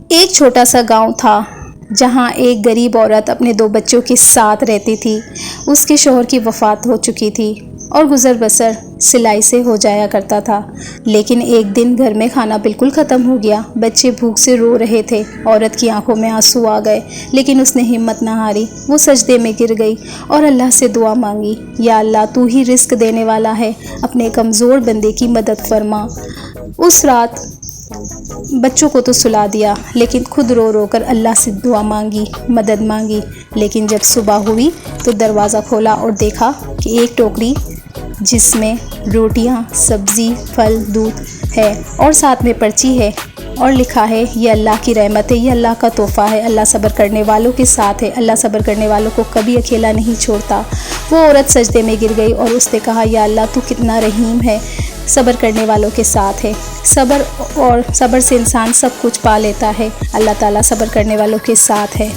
ایک چھوٹا سا گاؤں تھا جہاں ایک غریب عورت اپنے 2 بچوں کے ساتھ رہتی تھی۔ اس کے شوہر کی وفات ہو چکی تھی اور گزر بسر سلائی سے ہو جایا کرتا تھا۔ لیکن ایک دن گھر میں کھانا بالکل ختم ہو گیا۔ بچے بھوک سے رو رہے تھے۔ عورت کی آنکھوں میں آنسو آ گئے، لیکن اس نے ہمت نہ ہاری۔ وہ سجدے میں گر گئی اور اللہ سے دعا مانگی، یا اللہ تو ہی رزق دینے والا ہے، اپنے کمزور بندے کی مدد فرما۔ اس رات بچوں کو تو سلا دیا، لیکن خود رو رو کر اللہ سے دعا مانگی، مدد مانگی۔ لیکن جب صبح ہوئی تو دروازہ کھولا اور دیکھا کہ ایک ٹوکری جس میں روٹیاں، سبزی، پھل، دودھ ہے اور ساتھ میں پرچی ہے اور لکھا ہے یہ اللہ کی رحمت ہے، یہ اللہ کا تحفہ ہے، اللہ صبر کرنے والوں کے ساتھ ہے، اللہ صبر کرنے والوں کو کبھی اکیلا نہیں چھوڑتا۔ وہ عورت سجدے میں گر گئی اور اس نے کہا، یا اللہ تو کتنا رحیم ہے، صبر کرنے والوں کے ساتھ ہے۔ صبر سے انسان سب کچھ پا لیتا ہے۔ اللہ تعالیٰ صبر کرنے والوں کے ساتھ ہے۔